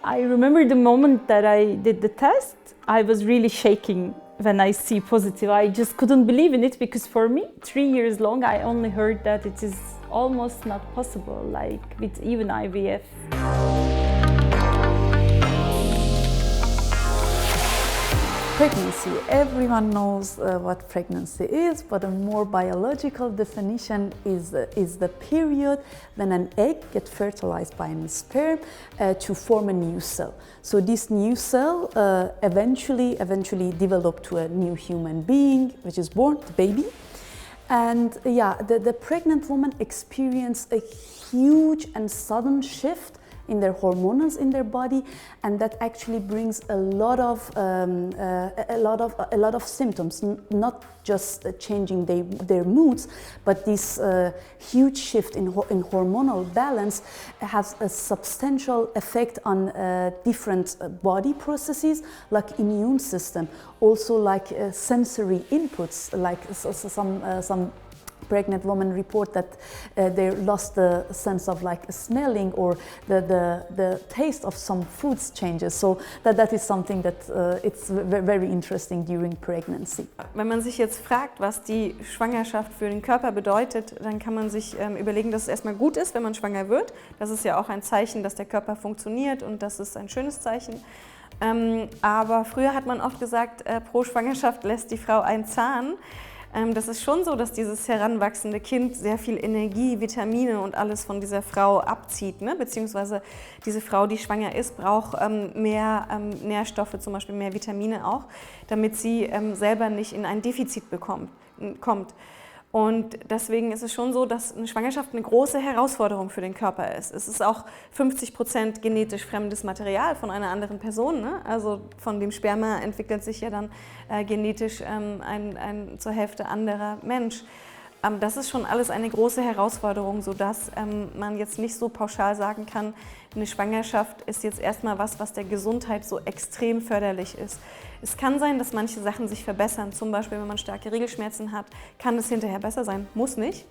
I remember the moment that I did the test, I was really shaking when I see positive. I just couldn't believe in it because for me, 3 years long, I only heard that it is almost not possible, like with even IVF. Pregnancy. Everyone knows what pregnancy is, but a more biological definition is the period when an egg gets fertilized by a sperm to form a new cell. So this new cell eventually develops to a new human being, which is born, the baby. And yeah, the pregnant woman experiences a huge and sudden shift in their hormones in their body, and that actually brings a lot of symptoms, not just changing their moods, but this huge shift in hormonal balance has a substantial effect on different body processes like immune system, also like sensory inputs, like some pregnant women report that they lost the sense of like smelling, or the taste of some foods changes. So that is something that it's very interesting during pregnancy. Wenn man sich jetzt fragt, was die Schwangerschaft für den Körper bedeutet, dann kann man sich überlegen, dass es erstmal gut ist, wenn man schwanger wird. Das ist ja auch ein Zeichen, dass der Körper funktioniert, und das ist ein schönes Zeichen. Aber früher hat man oft gesagt, pro Schwangerschaft lässt die Frau einen Zahn. Das ist schon so, dass dieses heranwachsende Kind sehr viel Energie, Vitamine und alles von dieser Frau abzieht, ne? Beziehungsweise diese Frau, die schwanger ist, braucht mehr Nährstoffe, zum Beispiel mehr Vitamine auch, damit sie selber nicht in ein Defizit kommt. Und deswegen ist es schon so, dass eine Schwangerschaft eine große Herausforderung für den Körper ist. Es ist auch 50% genetisch fremdes Material von einer anderen Person, ne? Also von dem Sperma entwickelt sich ja dann genetisch ein zur Hälfte anderer Mensch. Das ist schon alles eine große Herausforderung, sodass man jetzt nicht so pauschal sagen kann, eine Schwangerschaft ist jetzt erstmal was der Gesundheit so extrem förderlich ist. Es kann sein, dass manche Sachen sich verbessern, zum Beispiel wenn man starke Regelschmerzen hat, kann es hinterher besser sein, muss nicht,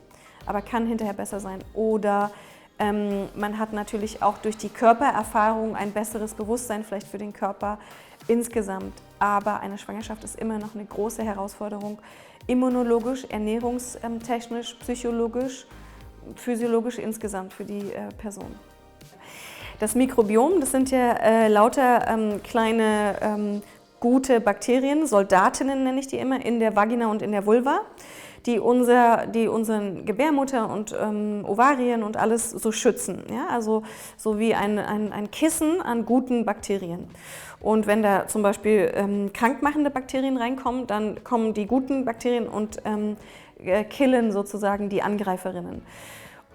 aber kann hinterher besser sein. Oder man hat natürlich auch durch die Körpererfahrung ein besseres Bewusstsein vielleicht für den Körper insgesamt. Aber eine Schwangerschaft ist immer noch eine große Herausforderung, immunologisch, ernährungstechnisch, psychologisch, physiologisch insgesamt für die Person. Das Mikrobiom, das sind ja lauter kleine gute Bakterien, Soldatinnen nenne ich die immer, in der Vagina und in der Vulva, die unseren Gebärmutter und Ovarien und alles so schützen. Ja? Also so wie ein Kissen an guten Bakterien. Und wenn da zum Beispiel krankmachende Bakterien reinkommen, dann kommen die guten Bakterien und killen sozusagen die Angreiferinnen.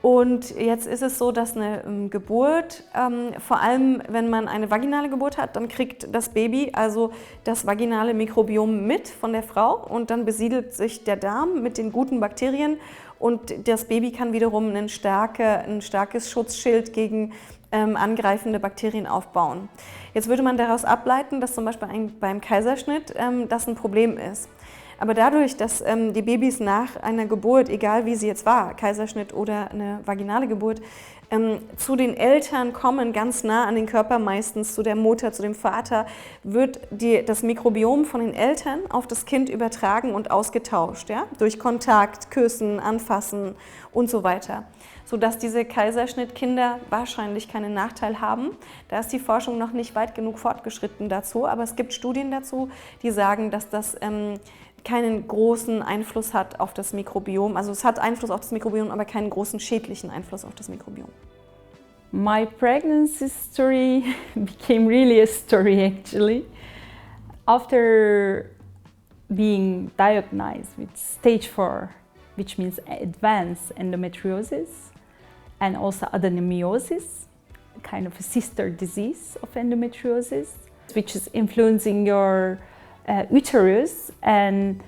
Und jetzt ist es so, dass eine Geburt, vor allem wenn man eine vaginale Geburt hat, dann kriegt das Baby also das vaginale Mikrobiom mit von der Frau, und dann besiedelt sich der Darm mit den guten Bakterien, und das Baby kann wiederum ein starkes Schutzschild gegen angreifende Bakterien aufbauen. Jetzt würde man daraus ableiten, dass zum Beispiel beim Kaiserschnitt das ein Problem ist. Aber dadurch, dass die Babys nach einer Geburt, egal wie sie jetzt war, Kaiserschnitt oder eine vaginale Geburt, zu den Eltern kommen, ganz nah an den Körper, meistens zu der Mutter, zu dem Vater, wird das Mikrobiom von den Eltern auf das Kind übertragen und ausgetauscht, ja? Durch Kontakt, Küssen, Anfassen und so weiter. Sodass diese Kaiserschnittkinder wahrscheinlich keinen Nachteil haben. Da ist die Forschung noch nicht weit genug fortgeschritten dazu, aber es gibt Studien dazu, die sagen, dass das keinen großen Einfluss hat auf das Mikrobiom. Also es hat Einfluss auf das Mikrobiom, aber keinen großen schädlichen Einfluss auf das Mikrobiom. My pregnancy story became really a story actually. After being diagnosed with stage 4, which means advanced endometriosis, and also adenomyosis, kind of a sister disease of endometriosis, which is influencing your uterus, and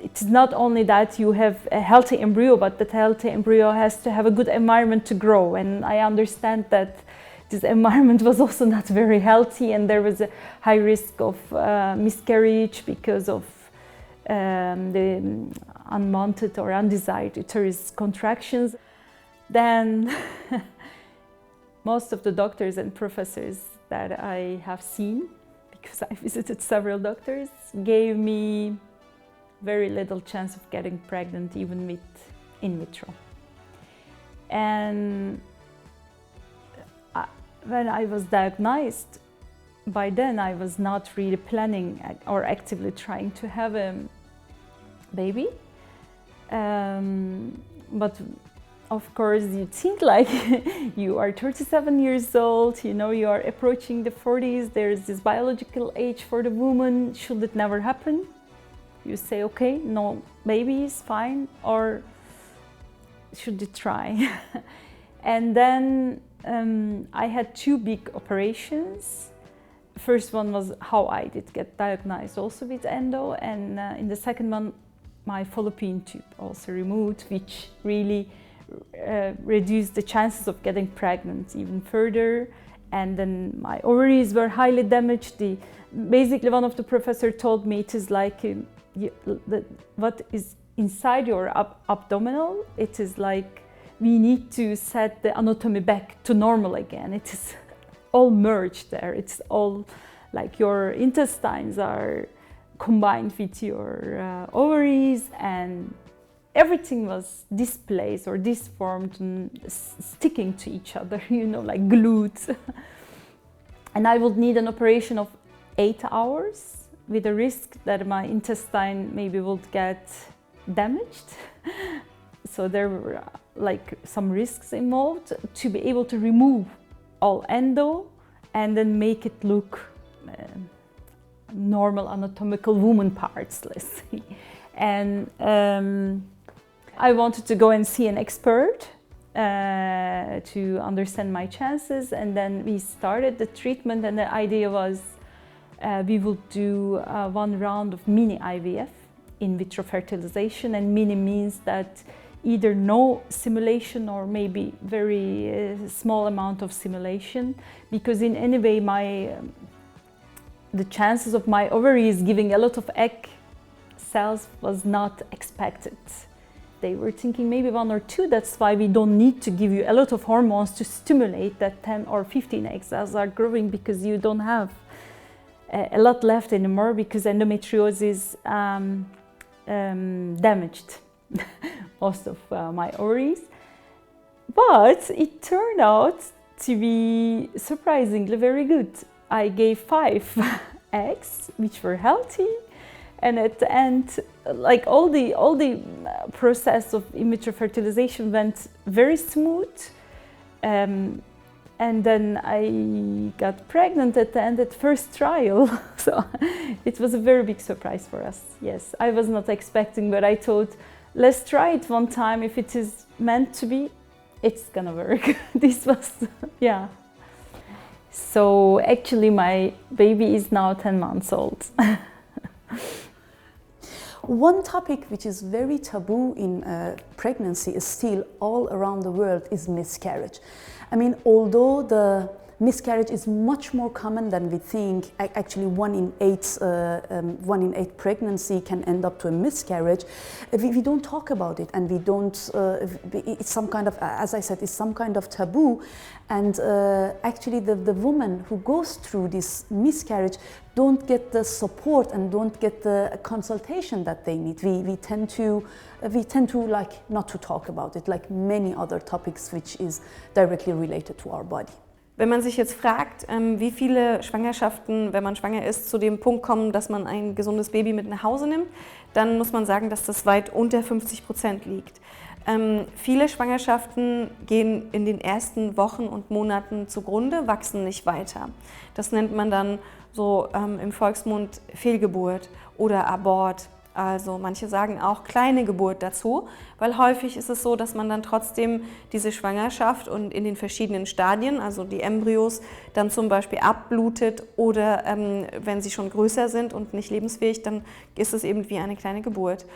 it's not only that you have a healthy embryo, but that healthy embryo has to have a good environment to grow. And I understand that this environment was also not very healthy, and there was a high risk of miscarriage because of the unwanted or undesired uterus contractions. Then most of the doctors and professors that I have seen, because I visited several doctors, gave me very little chance of getting pregnant, even with in vitro. And when I was diagnosed, by then I was not really planning or actively trying to have a baby. But of course you think like you are 37 years old, you know, you are approaching the 40s, there's this biological age for the woman, should it never happen? You say, okay, no baby is fine, or should you try? And then I had 2 big operations. First one was how I did get diagnosed also with endo, and in the second one my fallopian tube also removed, which really reduced the chances of getting pregnant even further. And then my ovaries were highly damaged. Basically one of the professors told me it is like what is inside your abdominal, it is like we need to set the anatomy back to normal again. It is all merged there. It's all like your intestines are combined with your ovaries, and everything was displaced or disformed and sticking to each other, you know, like glued. And I would need an operation of 8 hours with a risk that my intestine maybe would get damaged. So there were like some risks involved to be able to remove all endo and then make it look normal anatomical woman parts, let's say. And I wanted to go and see an expert to understand my chances, and then we started the treatment, and the idea was we would do 1 round of mini IVF, in vitro fertilization, and mini means that either no simulation or maybe very small amount of simulation, because in any way the chances of my ovaries giving a lot of egg cells was not expected. They were thinking maybe 1 or 2, that's why we don't need to give you a lot of hormones to stimulate that 10 or 15 egg cells are growing, because you don't have a lot left anymore, because endometriose is damaged most of my ovaries. But it turned out to be surprisingly very good. I gave 5 eggs, which were healthy, and at the end, like all the process of in vitro fertilization went very smooth. And then I got pregnant at the end at first trial. So it was a very big surprise for us. Yes, I was not expecting, but I thought, let's try it one time. If it is meant to be, it's gonna work. This was, yeah. So actually my baby is now 10 months old. One topic which is very taboo in pregnancy is still all around the world is miscarriage. I mean, although the miscarriage is much more common than we think, actually 1 in 8 pregnancy can end up to a miscarriage, we don't talk about it, and we don't, it's some kind of, as I said, it's some kind of taboo. And actually the woman who goes through this miscarriage don't get the support and don't get the consultation that they need. We tend to like not to talk about it, like many other topics which is directly related to our body. Wenn man sich jetzt fragt, wie viele Schwangerschaften, wenn man schwanger ist, zu dem Punkt kommen, dass man ein gesundes Baby mit nach Hause nimmt, dann muss man sagen, dass das weit unter 50% liegt. Viele Schwangerschaften gehen in den ersten Wochen und Monaten zugrunde, wachsen nicht weiter. Das nennt man dann so im Volksmund Fehlgeburt oder Abort. Also manche sagen auch kleine Geburt dazu, weil häufig ist es so, dass man dann trotzdem diese Schwangerschaft und in den verschiedenen Stadien, also die Embryos, dann zum Beispiel abblutet, oder wenn sie schon größer sind und nicht lebensfähig, dann ist es eben wie eine kleine Geburt.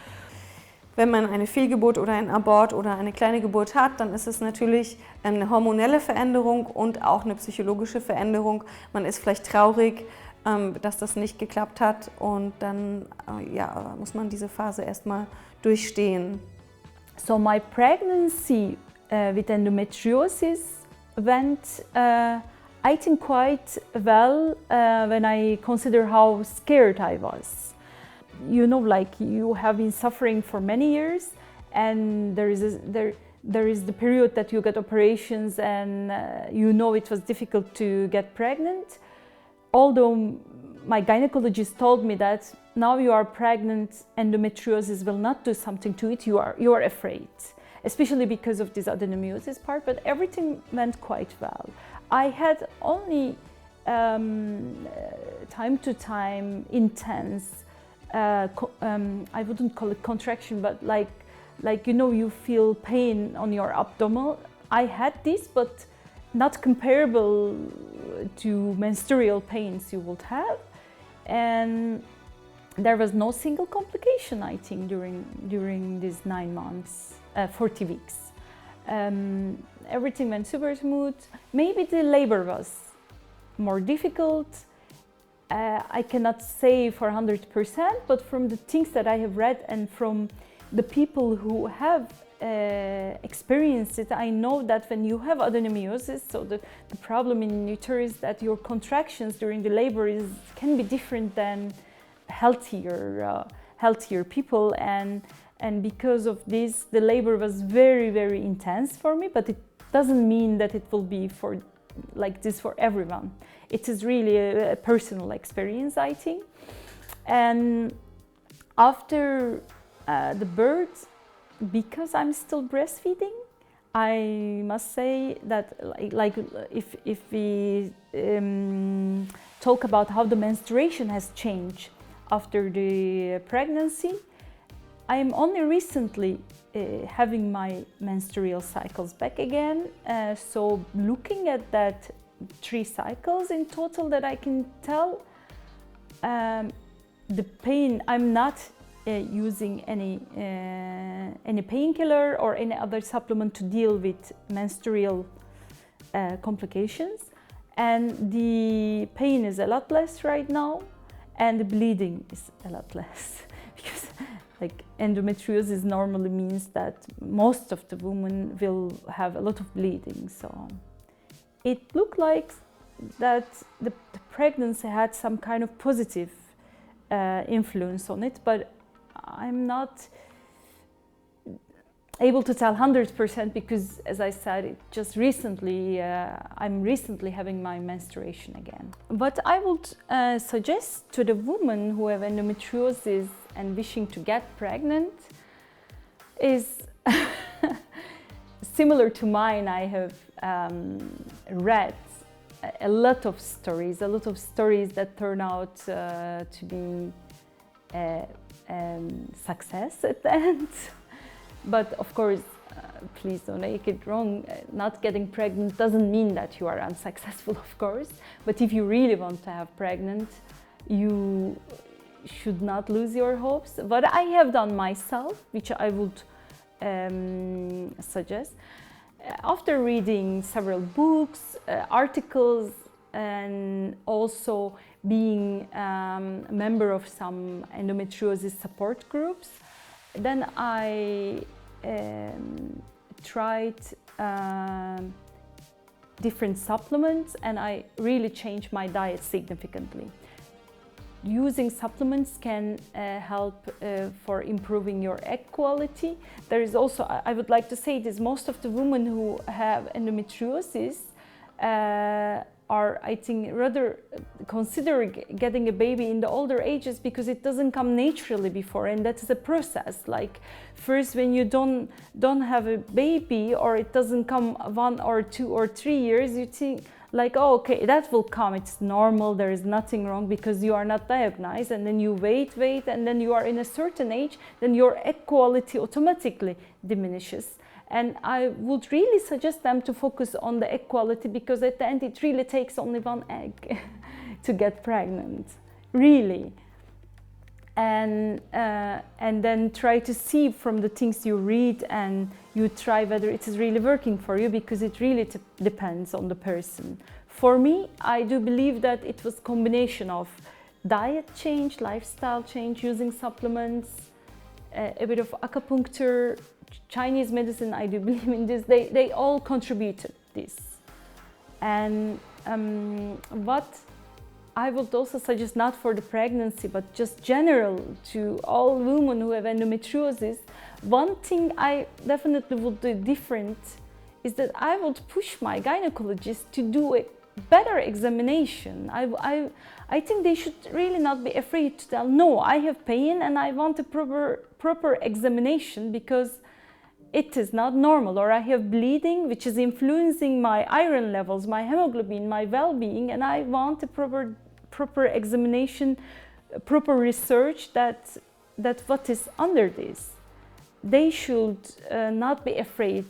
Wenn man eine Fehlgeburt oder ein Abort oder eine kleine Geburt hat, dann ist es natürlich eine hormonelle Veränderung und auch eine psychologische Veränderung. Man ist vielleicht traurig, dass das nicht geklappt hat, und dann ja, muss man diese Phase erstmal durchstehen. So my pregnancy with endometriosis went, I think, quite well when I consider how scared I was. You know, like you have been suffering for many years, and there is the period that you get operations, and you know it was difficult to get pregnant. Although my gynecologist told me that now you are pregnant, endometriosis will not do something to it, you are afraid, especially because of this adenomyosis part, but everything went quite well. I had only time to time intense, I wouldn't call it contraction, but like you know, you feel pain on your abdomen. I had this, but not comparable to menstrual pains you would have. And there was no single complication, I think, during these 9 months, 40 weeks. Everything went super smooth. Maybe the labor was more difficult. I cannot say for 100%, but from the things that I have read and from the people who have experienced it, I know that when you have adenomyosis, so the problem in uterus, that your contractions during the labor can be different than healthier people, and because of this, the labor was very, very intense for me. But it doesn't mean that it will be like this for everyone. It is really a personal experience, I think. And after the birth, because I'm still breastfeeding, I must say that like if we talk about how the menstruation has changed after the pregnancy, I am only recently having my menstrual cycles back again. So looking at that 3 cycles in total that I can tell, the pain, I'm not using any painkiller or any other supplement to deal with menstrual complications, and the pain is a lot less right now, and the bleeding is a lot less because like endometriosis normally means that most of the women will have a lot of bleeding. So it looked like that the pregnancy had some kind of positive influence on it, but I'm not able to tell 100% because, as I said, it just recently, I'm recently having my menstruation again. What I would suggest to the women who have endometriosis and wishing to get pregnant is similar to mine. I have read a lot of stories that turn out to be success at the end. But of course, please don't take it wrong, not getting pregnant doesn't mean that you are unsuccessful, of course. But if you really want to have pregnant, you should not lose your hopes. What I have done myself, which I would suggest, after reading several books, articles, and also being a member of some endometriosis support groups, then I tried different supplements, and I really changed my diet significantly. Using supplements can help for improving your egg quality. There is also, I would like to say this, most of the women who have endometriosis are, I think, rather consider getting a baby in the older ages because it doesn't come naturally before, and that is a process. Like first, when you don't have a baby, or it doesn't come 1 or 2 or 3 years, you think like, oh, okay, that will come, it's normal, there is nothing wrong because you are not diagnosed, and then you wait, and then you are in a certain age, then your egg quality automatically diminishes. And I would really suggest them to focus on the egg quality, because at the end it really takes only 1 egg to get pregnant, really. And then try to see from the things you read, and you try whether it is really working for you, because it really depends on the person. For me, I do believe that it was a combination of diet change, lifestyle change, using supplements, a bit of acupuncture, Chinese medicine. I do believe in this. They all contributed this. And what I would also suggest, not for the pregnancy, but just general to all women who have endometriosis, one thing I definitely would do different is that I would push my gynecologist to do a better examination. I think they should really not be afraid to tell, no, I have pain and I want a proper examination because it is not normal, or I have bleeding which is influencing my iron levels, my hemoglobin, my well-being, and I want a proper examination, proper research that what is under this. They should not be afraid.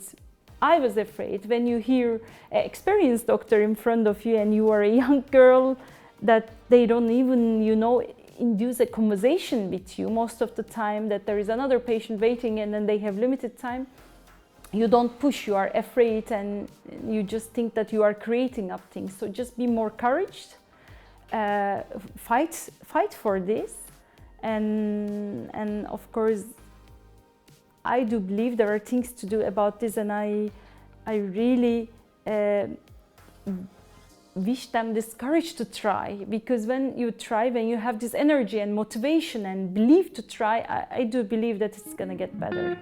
I was afraid when you hear an experienced doctor in front of you and you are a young girl that they don't even, induce a conversation with you most of the time, that there is another patient waiting and then they have limited time. You don't push, you are afraid, and you just think that you are creating up things. So just be more encouraged, fight for this, and of course I do believe there are things to do about this, and I really wish them this courage to try, because when you try, when you have this energy and motivation and belief to try, I do believe that it's gonna get better.